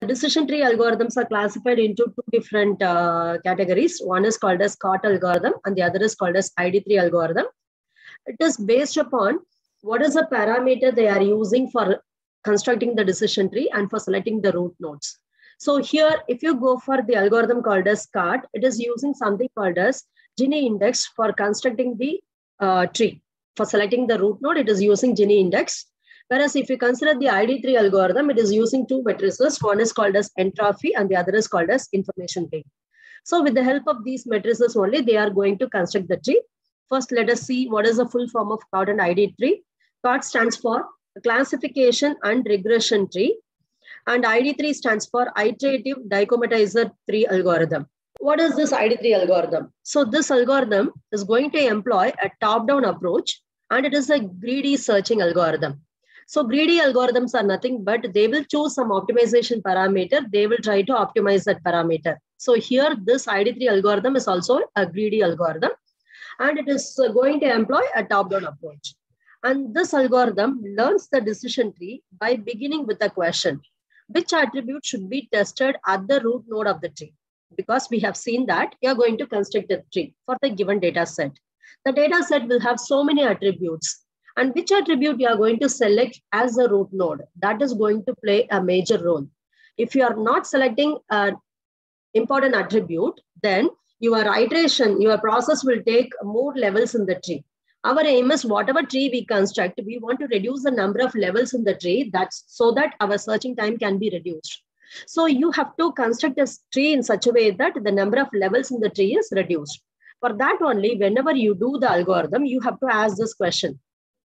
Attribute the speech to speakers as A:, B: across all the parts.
A: Decision tree algorithms are classified into two different categories. One is called as COT algorithm and the other is called as ID3 algorithm. It is based upon what is the parameter they are using for constructing the decision tree and for selecting the root nodes. So here, if you go for the algorithm called as COT, it is using something called as Gini index for constructing the tree. For selecting the root node, it is using Gini index. Whereas if you consider the ID3 algorithm, it is using two matrices. One is called as entropy and the other is called as information gain. So with the help of these matrices only, they are going to construct the tree. First, let us see what is the full form of COT and ID3. COT stands for classification and regression tree, and ID3 stands for iterative dichotomizer tree algorithm. What is this ID3 algorithm? So this algorithm is going to employ a top-down approach, and it is a greedy searching algorithm. So greedy algorithms are nothing but they will choose some optimization parameter. They will try to optimize that parameter. So here, this ID3 algorithm is also a greedy algorithm, and it is going to employ a top-down approach. And this algorithm learns the decision tree by beginning with a question. Which attribute should be tested at the root node of the tree? Because we have seen that you are going to construct a tree for the given data set. The data set will have so many attributes. And which attribute you are going to select as a root node, that is going to play a major role. If you are not selecting an important attribute, then your iteration, your process will take more levels in the tree. Our aim is whatever tree we construct, we want to reduce the number of levels in the tree so that our searching time can be reduced. So you have to construct a tree in such a way that the number of levels in the tree is reduced. For that only, whenever you do the algorithm, you have to ask this question.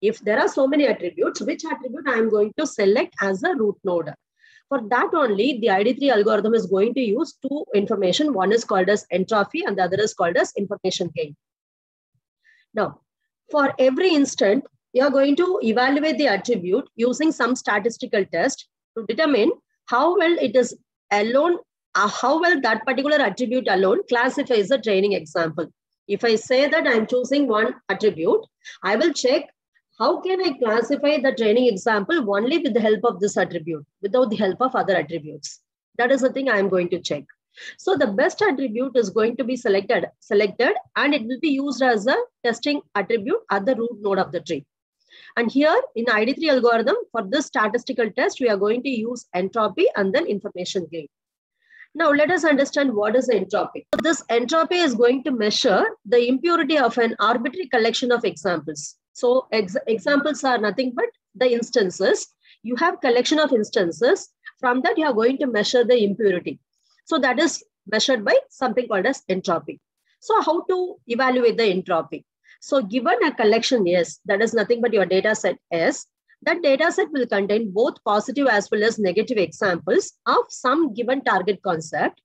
A: If there are so many attributes, which attribute I am going to select as a root node? For that only, the ID3 algorithm is going to use two information. One is called as entropy and the other is called as information gain. Now, for every instant, you are going to evaluate the attribute using some statistical test to determine how well it is alone, how well that particular attribute alone classifies the training example. If I say that I'm choosing one attribute, I will check how can I classify the training example only with the help of this attribute, without the help of other attributes. That is the thing I am going to check. So the best attribute is going to be selected, and it will be used as a testing attribute at the root node of the tree. And here in ID3 algorithm, for this statistical test, we are going to use entropy and then information gain. Now let us understand what is entropy. So this entropy is going to measure the impurity of an arbitrary collection of examples. So examples are nothing but the instances. You have collection of instances. From that, you are going to measure the impurity. So that is measured by something called as entropy. So how to evaluate the entropy? So given a collection S, that is nothing but your data set S, that data set will contain both positive as well as negative examples of some given target concept.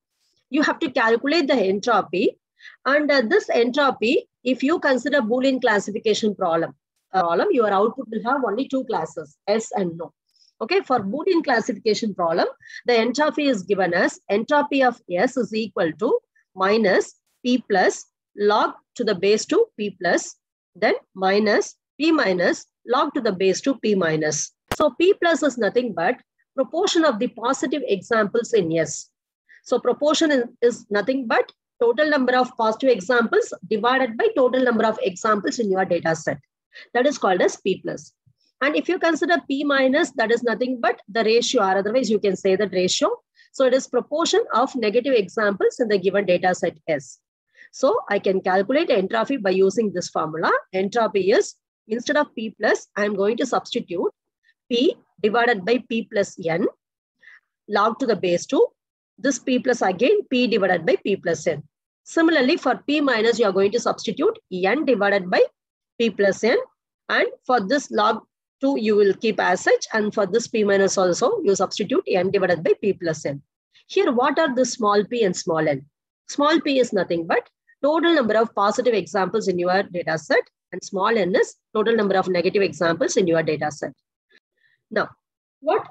A: You have to calculate the entropy. And this entropy, if you consider Boolean classification problem, your output will have only two classes, S and no. Okay, for Boolean classification problem, the entropy is given as entropy of S is equal to minus P plus log to the base 2 P plus, then minus P minus log to the base 2 P minus. So P plus is nothing but proportion of the positive examples in S. So proportion is nothing but total number of positive examples divided by total number of examples in your data set. That is called as P plus. And if you consider P minus, that is nothing but the ratio, or otherwise you can say that ratio. So it is proportion of negative examples in the given data set S. So I can calculate entropy by using this formula. Entropy is, instead of P plus, I am going to substitute P divided by P plus N log to the base 2. This P plus again, P divided by P plus N. Similarly, for P minus, you are going to substitute N divided by P plus N. And for this log 2, you will keep as such. And for this P minus also, you substitute N divided by P plus N. Here, what are the small p and small n? Small p is nothing but total number of positive examples in your data set. And small n is total number of negative examples in your data set. Now, what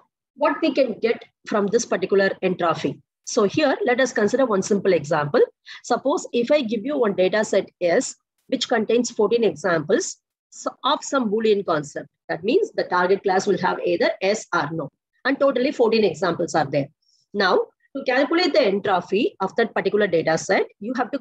A: we can get from this particular entropy? So here, let us consider one simple example. Suppose if I give you one data set S, which contains 14 examples of some Boolean concept. That means the target class will have either S or no. And totally 14 examples are there. Now, to calculate the entropy of that particular data set, you have to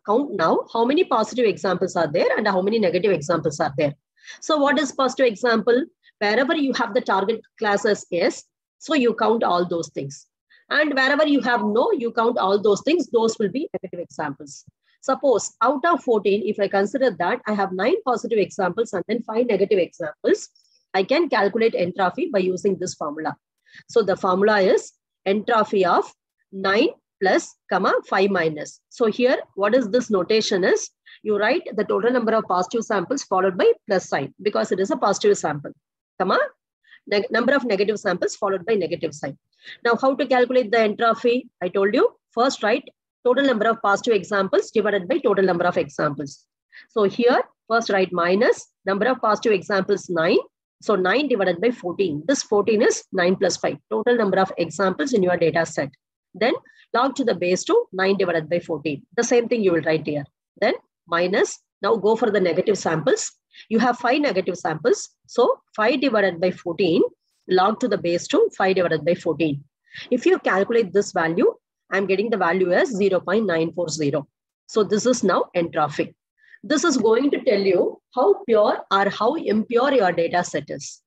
A: count now how many positive examples are there and how many negative examples are there. So what is positive example? Wherever you have the target class as S, so you count all those things. And wherever you have no, you count all those things. Those will be negative examples. Suppose out of 14, if I consider that I have 9 positive examples and then 5 negative examples, I can calculate entropy by using this formula. So the formula is entropy of 9 plus, 5 minus. So here, what is this notation is, you write the total number of positive samples followed by plus sign because it is a positive sample, number of negative samples followed by negative sign. Now, how to calculate the entropy? I told you, first write total number of positive examples divided by total number of examples. So here, first write minus number of positive examples 9. So 9 divided by 14. This 14 is 9 plus 5, total number of examples in your data set. Then log to the base 2, 9 divided by 14. The same thing you will write here. Then minus, now go for the negative samples. You have 5 negative samples. So 5 divided by 14, log to the base 2, 5 divided by 14. If you calculate this value, I'm getting the value as 0.940. So this is now entropy. This is going to tell you how pure or how impure your data set is.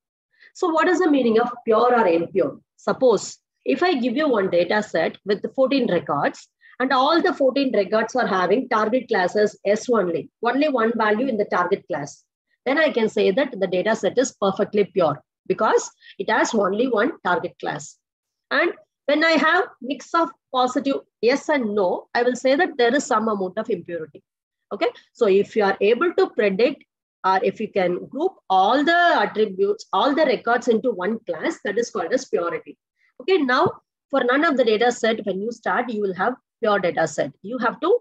A: So what is the meaning of pure or impure? Suppose if I give you one data set with 14 records and all the 14 records are having target classes S only one value in the target class, then I can say that the data set is perfectly pure because it has only one target class. And when I have mix of positive yes and no, I will say that there is some amount of impurity. Okay, so if you are able to predict or if you can group all the attributes, all the records into one class, that is called as purity. Okay, now for none of the data set, when you start, you will have pure data set. You have to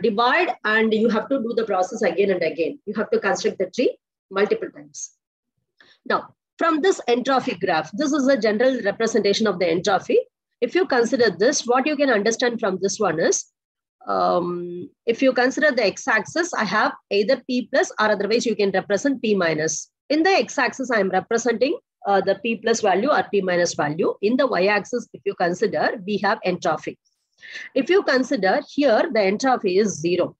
A: divide and you have to do the process again and again. You have to construct the tree multiple times. Now, from this entropy graph, this is a general representation of the entropy. If you consider this, what you can understand from this one is, if you consider the x-axis, I have either P plus or otherwise you can represent P minus. In the x-axis, I am representing the P plus value or P minus value. In the y-axis, if you consider, we have entropy. If you consider here, the entropy is 0.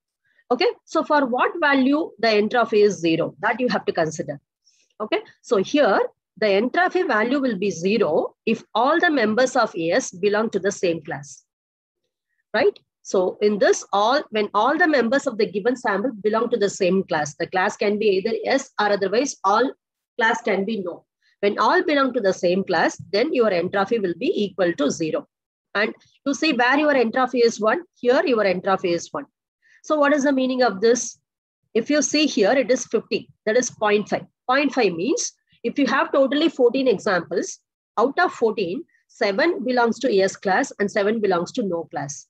A: Okay, so for what value the entropy is 0, that you have to consider. Okay, so here the entropy value will be 0 if all the members of S belong to the same class, right? So in this, when all the members of the given sample belong to the same class, the class can be either S or otherwise all class can be no. When all belong to the same class, then your entropy will be equal to 0. And you see where your entropy is 1, here your entropy is 1. So what is the meaning of this? If you see here, it is 50, that is 0.5. 0.5 means if you have totally 14 examples, out of 14, 7 belongs to S class and 7 belongs to no class.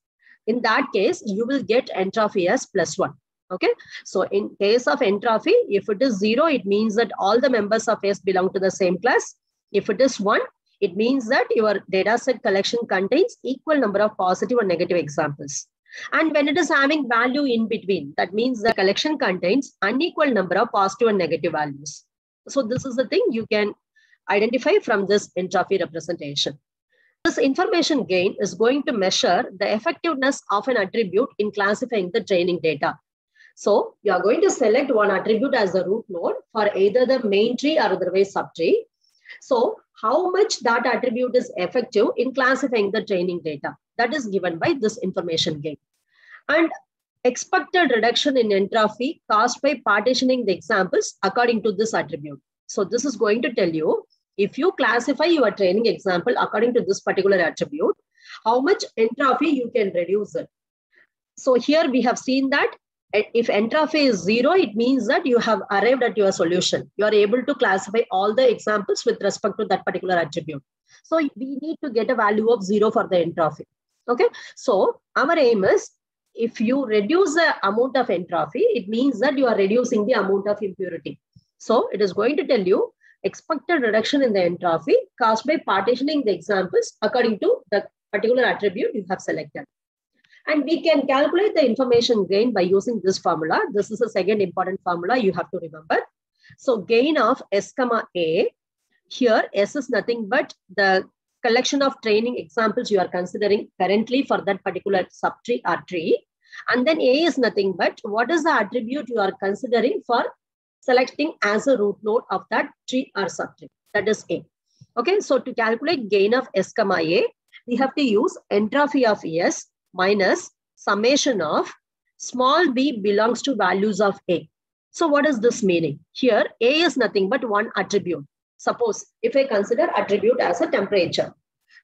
A: In that case, you will get entropy as +1. Okay. So in case of entropy, if it is 0, it means that all the members of S belong to the same class. If it is 1, it means that your data set collection contains equal number of positive and negative examples. And when it is having value in between, that means the collection contains unequal number of positive and negative values. So this is the thing you can identify from this entropy representation. This information gain is going to measure the effectiveness of an attribute in classifying the training data. So you are going to select one attribute as the root node for either the main tree or otherwise subtree. So how much that attribute is effective in classifying the training data, that is given by this information gain. And expected reduction in entropy caused by partitioning the examples according to this attribute. So this is going to tell you, if you classify your training example according to this particular attribute, how much entropy you can reduce it. So here we have seen that if entropy is 0, it means that you have arrived at your solution. You are able to classify all the examples with respect to that particular attribute. So we need to get a value of 0 for the entropy. Okay. So our aim is, if you reduce the amount of entropy, it means that you are reducing the amount of impurity. So it is going to tell you expected reduction in the entropy caused by partitioning the examples according to the particular attribute you have selected. And we can calculate the information gain by using this formula. This is the second important formula you have to remember. So gain of S, A, here S is nothing but the collection of training examples you are considering currently for that particular subtree or tree. And then A is nothing but what is the attribute you are considering for selecting as a root node of that tree or subtree. That is A. Okay, so to calculate gain of S comma A, we have to use entropy of S minus summation of small b belongs to values of A. So what is this meaning? Here, A is nothing but one attribute. Suppose if I consider attribute as a temperature,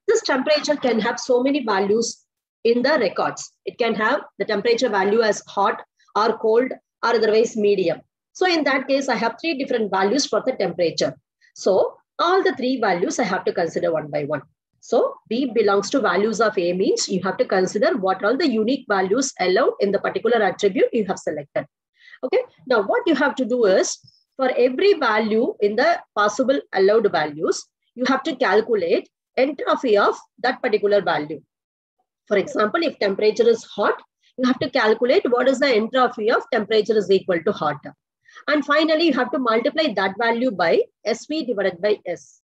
A: this temperature can have so many values in the records. It can have the temperature value as hot or cold or otherwise medium. So in that case, I have 3 different values for the temperature. So all the 3 values I have to consider one by one. So B belongs to values of A means you have to consider what all the unique values allowed in the particular attribute you have selected. Okay. Now what you have to do is for every value in the possible allowed values, you have to calculate entropy of that particular value. For example, if temperature is hot, you have to calculate what is the entropy of temperature is equal to hot. And finally, you have to multiply that value by SV divided by S.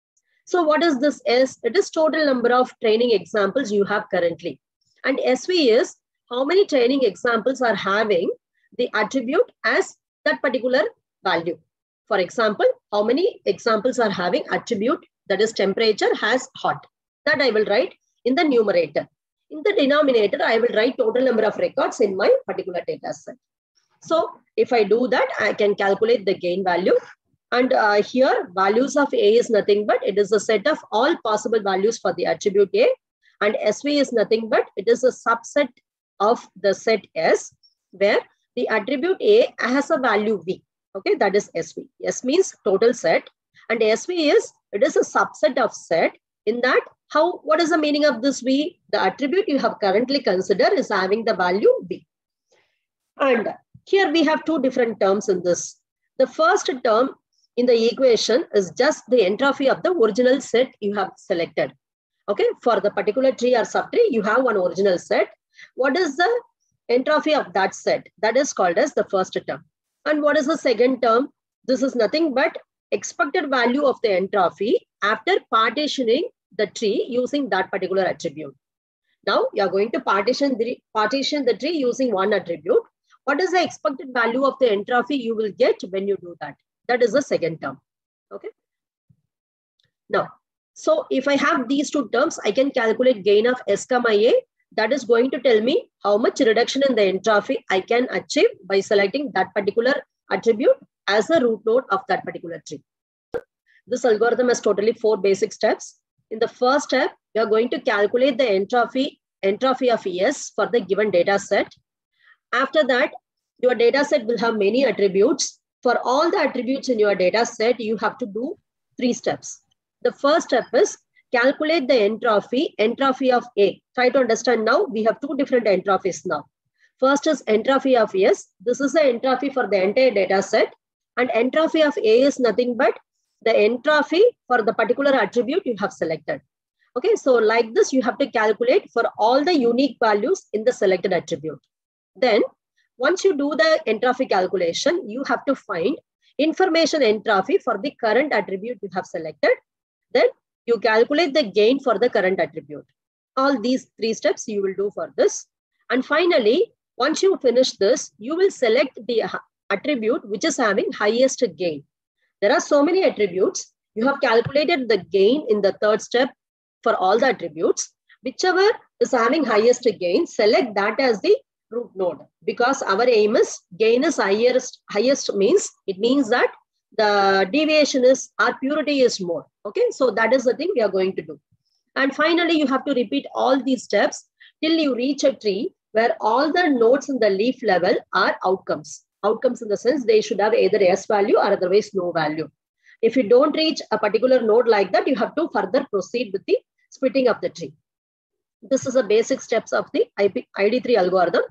A: So what is this S? It is total number of training examples you have currently. And SV is how many training examples are having the attribute as that particular value. For example, how many examples are having attribute that is temperature has hot. That I will write in the numerator. In the denominator, I will write total number of records in my particular data set. So if I do that, I can calculate the gain value. And here, values of A is nothing but it is a set of all possible values for the attribute A. And SV is nothing but it is a subset of the set S, where the attribute A has a value V. Okay, that is SV. S means total set. And SV is, it is a subset of set. In that, what is the meaning of this V? The attribute you have currently considered is having the value V. And here we have 2 different terms in this. The first term in the equation is just the entropy of the original set you have selected. Okay, for the particular tree or subtree, you have one original set. What is the entropy of that set? That is called as the first term. And what is the second term? This is nothing but expected value of the entropy after partitioning the tree using that particular attribute. Now you are going to partition the tree using one attribute. What is the expected value of the entropy you will get when you do that? That is the second term. Okay. Now, so if I have these 2 terms, I can calculate gain of S comma A. That is going to tell me how much reduction in the entropy I can achieve by selecting that particular attribute as a root node of that particular tree. This algorithm has totally 4 basic steps. In the first step, we are going to calculate the entropy of S for the given data set. After that, your data set will have many attributes. For all the attributes in your data set, you have to do 3 steps. The first step is calculate the entropy of A. Try to understand now, we have 2 different entrophies now. First is entropy of S. This is the entropy for the entire data set. And entropy of A is nothing but the entropy for the particular attribute you have selected. Okay, so like this, you have to calculate for all the unique values in the selected attribute. Then, once you do the entropy calculation, you have to find information entropy for the current attribute you have selected. Then you calculate the gain for the current attribute. All these 3 steps you will do for this. And finally, once you finish this, you will select the attribute which is having highest gain. There are so many attributes. You have calculated the gain in the 3rd step for all the attributes. Whichever is having highest gain, select that as the root node, because our aim is gain is highest means it means that the deviation is or purity is more. Okay, so that is the thing we are going to do. And finally, you have to repeat all these steps till you reach a tree where all the nodes in the leaf level are outcomes. Outcomes in the sense they should have either S value or otherwise no value. If you don't reach a particular node like that, you have to further proceed with the splitting of the tree. This is the basic steps of the ID3 algorithm.